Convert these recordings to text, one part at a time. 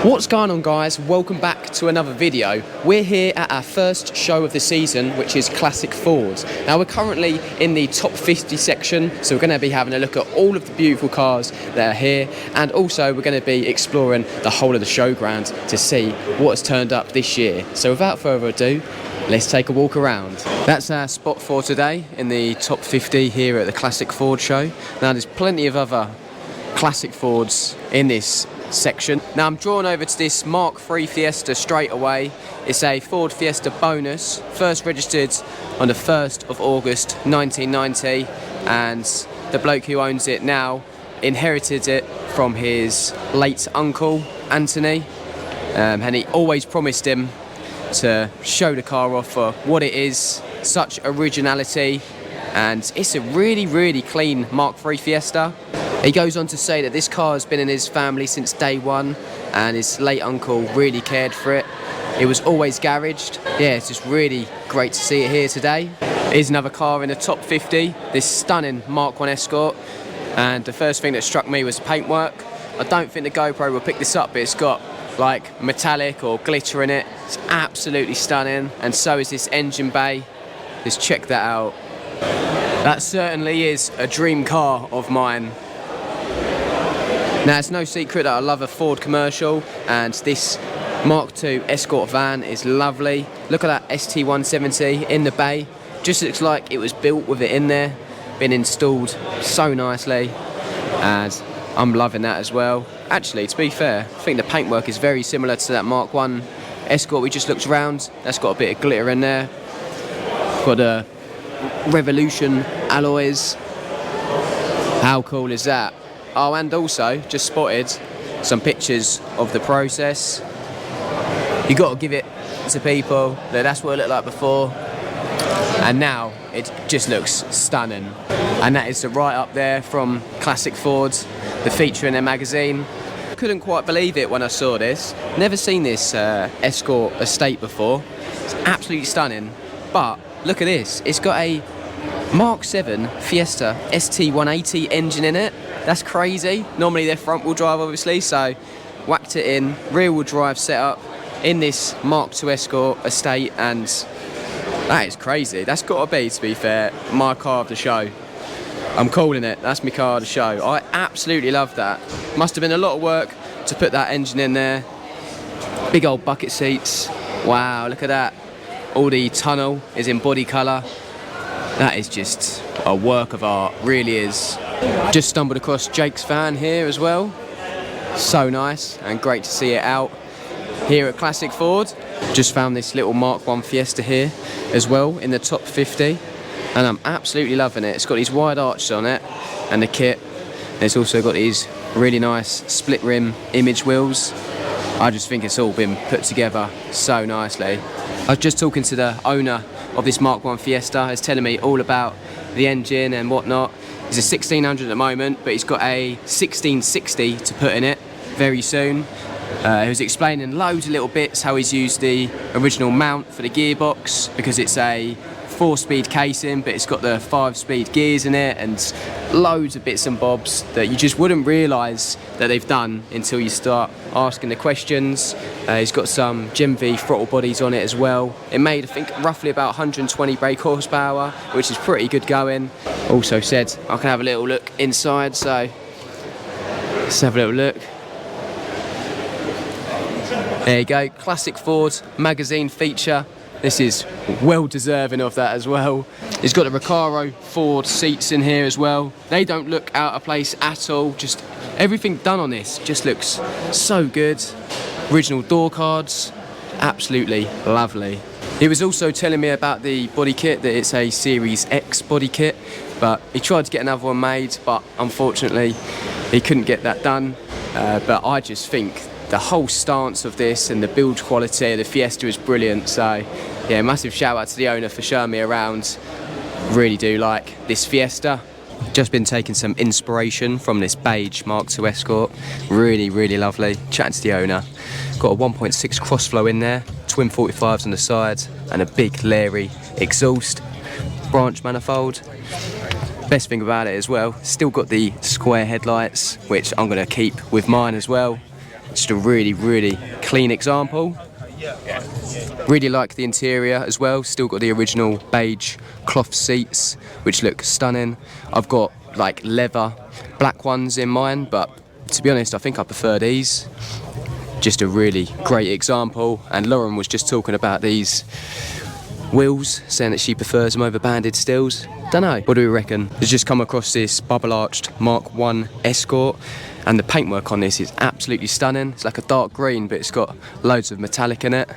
What's going on, guys? Welcome back to another video. We're here at our first show of the season, which is Classic Fords. Now we're currently in the top 50 section, so we're going to be having a look at all of the beautiful cars that are here, and also we're going to be exploring the whole of the showground to see what's turned up this year. So without further ado, let's take a walk around. That's our spot for today in the top 50 here at the Classic Ford show. Now there's plenty of other Classic Fords in this section. Now I'm drawn over to this Mk2 Fiesta straight away. It's a Ford Fiesta bonus, first registered on the 1st of August 1990, and the bloke who owns it now inherited it from his late uncle Anthony, and he always promised him to show the car off for what it is, such originality, and it's a really clean Mk2 Fiesta. He goes on to say that this car has been in his family since day one, and his late uncle really cared for it. It was always garaged. Yeah, it's just really great to see it here today. Here's another car in the top 50, this stunning Mk1 Escort, and the first thing that struck me was the paintwork. I don't think the GoPro will pick this up, but it's got like metallic or glitter in it. It's absolutely stunning, and so is this engine bay. Just check that out. That certainly is a dream car of mine. Now, it's no secret that I love a Ford commercial, and this Mk2 Escort van is lovely. Look at that ST170 in the bay. Just looks like it was built with it in there, been installed so nicely, and I'm loving that as well. Actually, to be fair, I think the paintwork is very similar to that Mk1 Escort we just looked around. That's got a bit of glitter in there. Got a Revolution alloys. How cool is that? Oh, and also just spotted some pictures of the process. You got to give it to people that that's what it looked like before, and now it just looks stunning. And that is the write-up there from Classic Ford, the feature in their magazine. Couldn't quite believe it when I saw this. Never seen this Escort estate before. It's absolutely stunning. But look at this. It's got a Mk2 Fiesta ST180 engine in it. That's crazy. Normally they're front wheel drive, obviously, so whacked it in, rear wheel drive setup in this Mk2 Escort estate, and that is crazy. That's got to be fair, my car of the show. I'm calling it. That's my car of the show. I absolutely love that. Must have been a lot of work to put that engine in there. Big old bucket seats. Wow, look at that. All the tunnel is in body colour. That is just a work of art, really is. Just stumbled across Jake's van here as well. So nice and great to see it out here at Classic Ford. Just found this little Mk1 Fiesta here as well in the top 50, and I'm absolutely loving it. It's got these wide arches on it and the kit. And it's also got these really nice split rim image wheels. I just think it's all been put together so nicely. I was just talking to the owner of this Mk1 Fiesta. He's telling me all about the engine and whatnot. He's a 1600 at the moment, but he's got a 1660 to put in it very soon. He was explaining loads of little bits, how he's used the original mount for the gearbox, because it's a 4-speed casing, but it's got the 5-speed gears in it, and loads of bits and bobs that you just wouldn't realise that they've done until you start asking the questions. He's got some Gen V throttle bodies on it as well. It made, I think, roughly about 120 brake horsepower, which is pretty good going. Also said I can have a little look inside, so let's have a little look. There you go, Classic Ford magazine feature. This is well deserving of that as well. It's got the Recaro Ford seats in here as well. They don't look out of place at all. Just everything done on this just looks so good. Original door cards, absolutely lovely. He was also telling me about the body kit, that it's a Series X body kit, but he tried to get another one made, but unfortunately he couldn't get that done. But I just think the whole stance of this and the build quality of the Fiesta is brilliant. So yeah, massive shout out to the owner for showing me around. Really do like this Fiesta. Just been taking some inspiration from this beige Mk2 Escort. Really lovely. Chatting to the owner. Got a 1.6 crossflow in there, twin 45s on the sides, and a big Larry exhaust, branch manifold. Best thing about it as well, still got the square headlights, which I'm going to keep with mine as well. Just a really clean example. Really like the interior as well. Still got the original beige cloth seats, which look stunning. I've got like leather black ones in mine, but to be honest, I think I prefer these. Just a really great example. And Lauren was just talking about these wheels, saying that she prefers them over banded steels. Don't know. What do we reckon? It's just come across this bubble arched Mk1 Escort, and the paintwork on this is absolutely stunning. It's like a dark green, but it's got loads of metallic in it.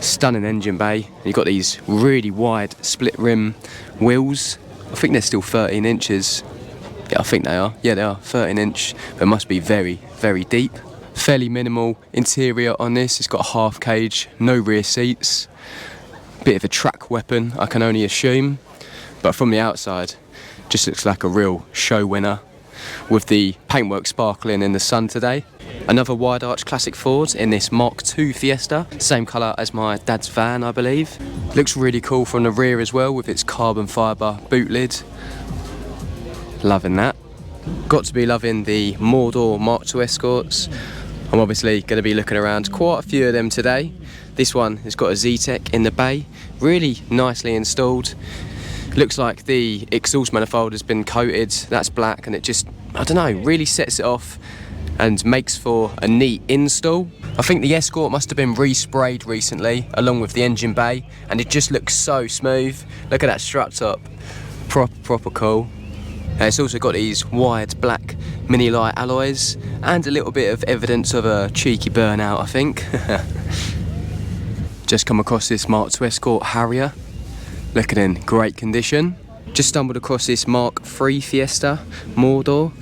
Stunning engine bay. And you've got these really wide split rim wheels. I think they're still 13 inches. Yeah, I think they are. Yeah, they are 13 inch. But it must be very deep. Fairly minimal interior on this. It's got a half cage, no rear seats. Bit of a track weapon, I can only assume. But from the outside, just looks like a real show winner, with the paintwork sparkling in the sun today. Another wide arch classic Ford in this Mk2 Fiesta, same colour as my dad's van, I believe. Looks really cool from the rear as well, with its carbon fibre boot lid. Loving that. Got to be loving the Mk2 Mk2 Escorts. I'm obviously going to be looking around quite a few of them today. This one has got a Z-Tech in the bay, really nicely installed. Looks like the exhaust manifold has been coated, that's black, and it just, I don't know, really sets it off and makes for a neat install. I think the Escort must have been resprayed recently along with the engine bay, and it just looks so smooth. Look at that strut top, proper cool. It's also got these wide black mini light alloys and a little bit of evidence of a cheeky burnout, I think. Just come across this Mk2 Escort Harrier, looking in great condition. Just stumbled across this Mk2 Fiesta Mordor.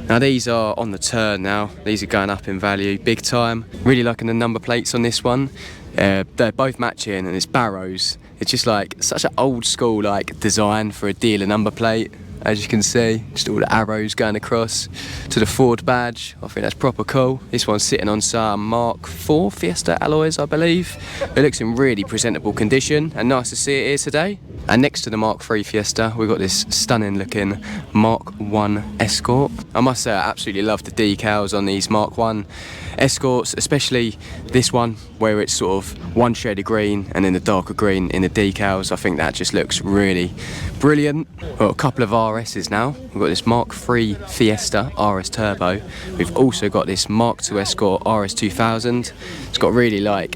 Now these are on the turn now, these are going up in value big time. Really liking the number plates on this one. They're both matching, and it's Barrows. It's just like such an old school like design for a dealer number plate. As you can see, just all the arrows going across to the Ford badge. I think that's proper cool. This one's sitting on some Mk4 Fiesta alloys, I believe. It looks in really presentable condition, and nice to see it here today. And next to the Mk3 Fiesta, we've got this stunning looking Mk1 Escort. I must say, I absolutely love the decals on these Mk1 Escorts, especially this one where it's sort of one shade of green and then the darker green in the decals. I think that just looks really brilliant. We've got a couple of RSs now. We've got this Mk3 Fiesta RS Turbo. We've also got this Mk2 Escort RS 2000. It's got really like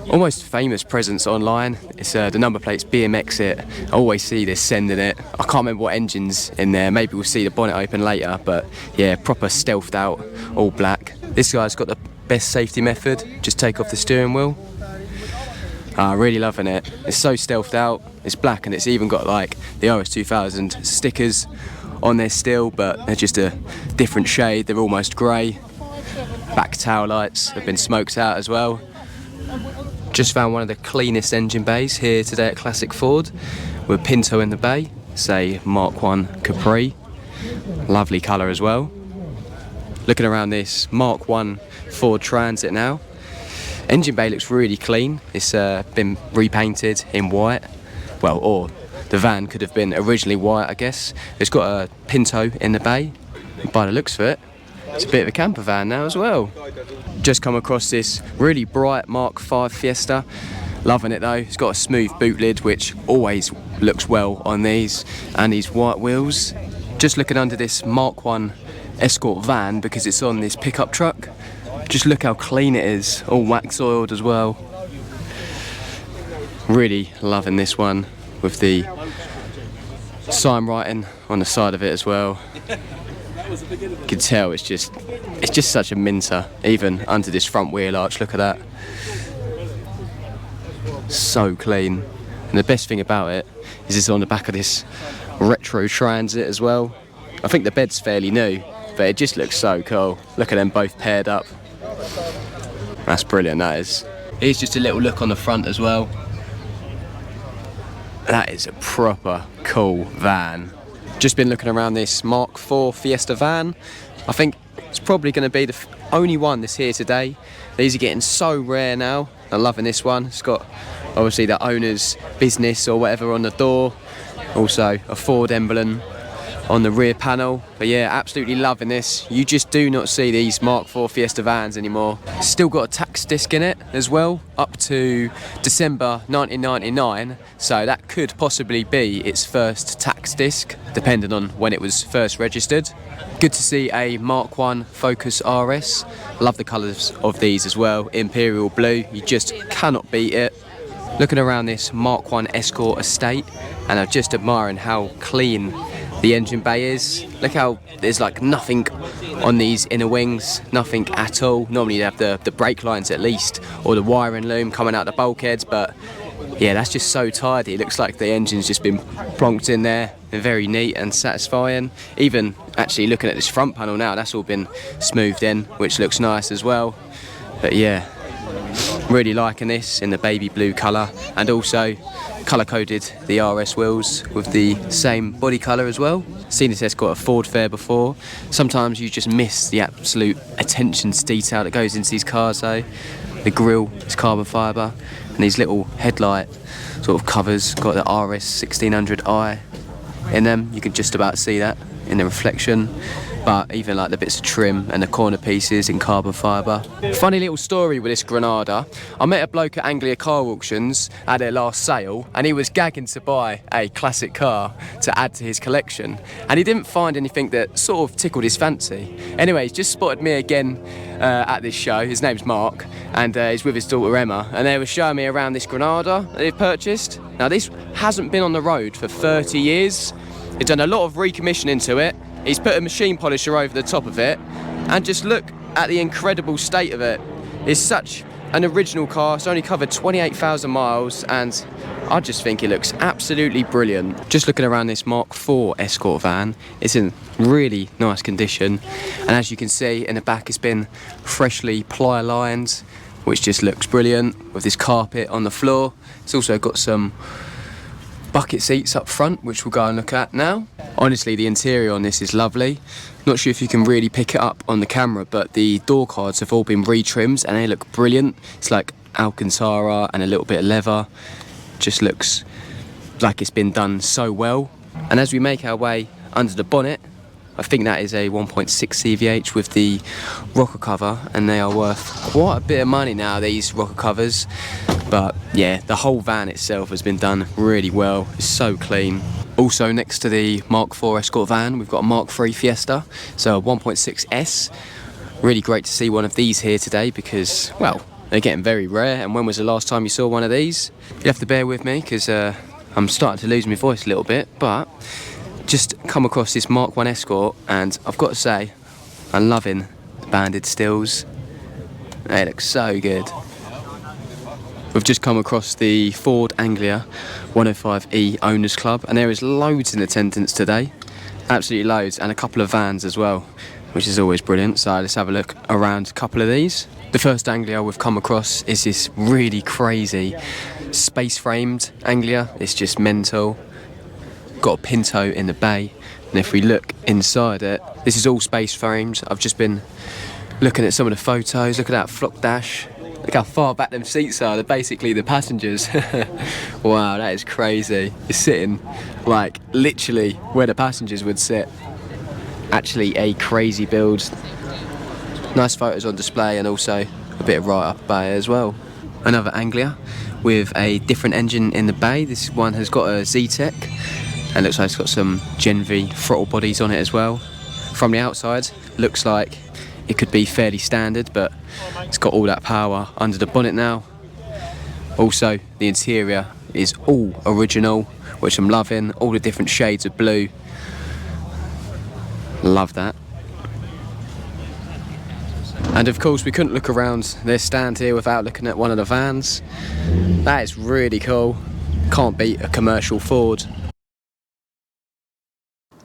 almost famous presence online. It's the number plate's BMX it. I always see this sending it. I can't remember what engine's in there. Maybe we'll see the bonnet open later, but yeah, proper stealthed out, all black. This guy's got the best safety method. Just take off the steering wheel. Really loving it. It's so stealthed out. It's black, and it's even got like the RS 2000 stickers on there still, but they're just a different shade. They're almost grey. Back tail lights have been smoked out as well. Just found one of the cleanest engine bays here today at Classic Ford, with Pinto in the bay, say Mk1 Capri. Lovely colour as well. Looking around this Mk1 Ford Transit now. Engine bay looks really clean. It's been repainted in white. Well, or the van could have been originally white, I guess. It's got a Pinto in the bay. By the looks of it, it's a bit of a camper van now as well. Just come across this really bright Mk5 Fiesta. Loving it though. It's got a smooth boot lid, which always looks well on these, and these white wheels. Just looking under this Mk1 Escort van because it's on this pickup truck. Just look how clean it is, all wax oiled as well. Really loving this one with the sign writing on the side of it as well. You can tell it's just such a minter, even under this front wheel arch. Look at that, so clean. And the best thing about it is it's on the back of this retro Transit as well. I think the bed's fairly new, but it just looks so cool. Look at them both paired up. That's brilliant, that is. Here's just a little look on the front as well. That is a proper cool van. Just been looking around this Mk4 Fiesta van. I think it's probably going to be the only one that's here today. These are getting so rare now. I'm loving this one. It's got obviously the owner's business or whatever on the door. Also a Ford emblem on the rear panel. But yeah, absolutely loving this. You just do not see these Mk2 Fiesta vans anymore. Still got a tax disc in it as well, up to December 1999, so that could possibly be its first tax disc, depending on when it was first registered. Good to see a Mk1 Focus RS. Love the colours of these as well, Imperial Blue, you just cannot beat it. Looking around this Mk1 Escort estate, and I'm just admiring how clean the engine bay is. Look how there's like nothing on these inner wings, nothing at all. Normally you have the brake lines at least, or the wiring loom coming out the bulkheads, but yeah, that's just so tidy. It looks like the engine's just been plonked in there. They're very neat and satisfying. Even actually looking at this front panel now, that's all been smoothed in, which looks nice as well. But yeah, really liking this in the baby blue colour, and also colour coded the RS wheels with the same body colour as well. Seen this Escort at Ford Fair before. Sometimes you just miss the absolute attention to detail that goes into these cars though. The grille is carbon fibre, and these little headlight sort of covers got the RS 1600i in them. You can just about see that in the reflection. But even like the bits of trim and the corner pieces in carbon fibre. Funny little story with this Granada. I met a bloke at Anglia car auctions at their last sale, and he was gagging to buy a classic car to add to his collection, and he didn't find anything that sort of tickled his fancy. Anyway, he's just spotted me again at this show. His name's Mark, and he's with his daughter Emma, and they were showing me around this Granada that they've purchased. Now this hasn't been on the road for 30 years. He's done a lot of recommissioning to it. He's put a machine polisher over the top of it, and just look at the incredible state of it. It's such an original car. It's only covered 28,000 miles, and I just think it looks absolutely brilliant. Just looking around this Mk4 Escort van, it's in really nice condition, and as you can see in the back, it's been freshly ply lined, which just looks brilliant with this carpet on the floor. It's also got some bucket seats up front, which we'll go and look at now. Honestly, the interior on this is lovely. Not sure if you can really pick it up on the camera, but the door cards have all been retrimmed and they look brilliant. It's like Alcantara and a little bit of leather. Just looks like it's been done so well. And as we make our way under the bonnet, I think that is a 1.6 CVH with the rocker cover, and they are worth quite a bit of money now, these rocker covers. But yeah, the whole van itself has been done really well. It's so clean. Also next to the Mk4 Escort van, we've got a Mk2 Fiesta, so a 1.6S. Really great to see one of these here today because, well, they're getting very rare. And when was the last time you saw one of these? You have to bear with me because I'm starting to lose my voice a little bit, but just come across this Mk1 Escort, and I've got to say, I'm loving the banded stills. They look so good. We've just come across the Ford Anglia 105E Owners Club, and there is loads in attendance today. Absolutely loads, and a couple of vans as well, which is always brilliant. So let's have a look around a couple of these. The first Anglia we've come across is this really crazy space-framed Anglia. It's just mental. Got a Pinto in the bay, and if we look inside it, this is all space-framed. I've just been looking at some of the photos. Look at that flock dash. Look how far back them seats are. They're basically the passengers. Wow, that is crazy. It's sitting like literally where the passengers would sit. Actually a crazy build. Nice photos on display, and also a bit of right up bay as well. Another Anglia with a different engine in the bay. This one has got a Z-Tech, and looks like it's got some Gen V throttle bodies on it as well. From the outside, looks like it could be fairly standard, but it's got all that power under the bonnet now. Also, the interior is all original, which I'm loving. All the different shades of blue. Love that. And of course, we couldn't look around their stand here without looking at one of the vans. That is really cool. Can't beat a commercial Ford.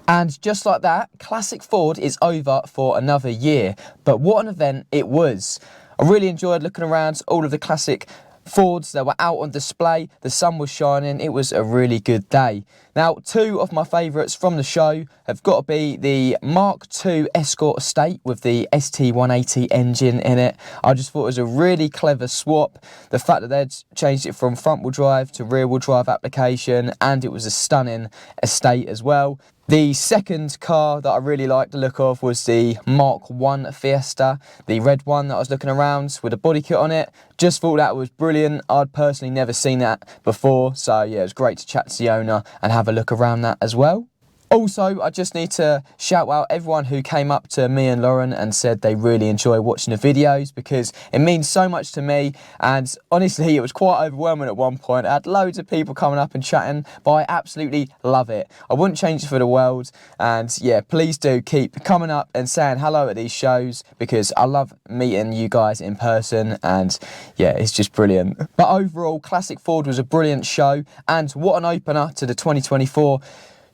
And just like that, Classic Ford is over for another year. But what an event it was. I really enjoyed looking around all of the classic Fords that were out on display. The sun was shining. It was a really good day. Now, two of my favourites from the show have got to be the Mk2 Escort Estate with the ST180 engine in it. I just thought it was a really clever swap. The fact that they'd changed it from front-wheel drive to rear-wheel drive application, and it was a stunning estate as well. The second car that I really liked the look of was the Mk1 Fiesta, the red one that I was looking around with a body kit on it. Just thought that was brilliant. I'd personally never seen that before, so yeah, it was great to chat to the owner and have a look around that as well. Also, I just need to shout out everyone who came up to me and Lauren and said they really enjoy watching the videos, because it means so much to me, and honestly it was quite overwhelming at one point. I had loads of people coming up and chatting, but I absolutely love it. I wouldn't change it for the world, and yeah, please do keep coming up and saying hello at these shows, because I love meeting you guys in person, and yeah, it's just brilliant. But overall, Classic Ford was a brilliant show, and what an opener to the 2024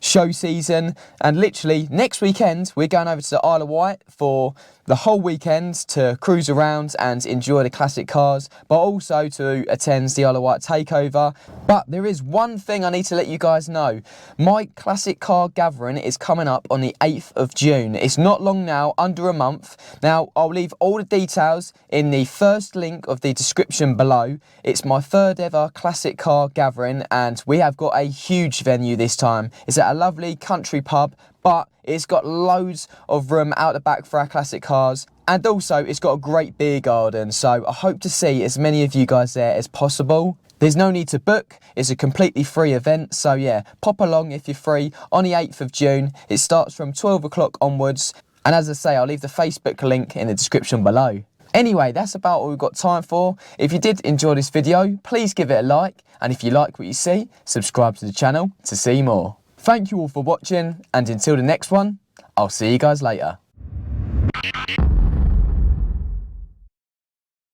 show season. And literally next weekend we're going over to the Isle of Wight for the whole weekend to cruise around and enjoy the classic cars, but also to attend the Isle of Wight takeover. But there is one thing I need to let you guys know. My classic car gathering is coming up on the 8th of June. It's not long now, under a month. Now, I'll leave all the details in the first link of the description below. It's my third ever classic car gathering, and we have got a huge venue this time. It's at a lovely country pub, but it's got loads of room out the back for our classic cars, and also it's got a great beer garden, so I hope to see as many of you guys there as possible. There's no need to book, it's a completely free event, so yeah, pop along if you're free on the 8th of June. It starts from 12 o'clock onwards, and as I say, I'll leave the Facebook link in the description below. Anyway, that's about all we've got time for. If you did enjoy this video, please give it a like, and if you like what you see, subscribe to the channel to see more. Thank you all for watching, and until the next one, I'll see you guys later.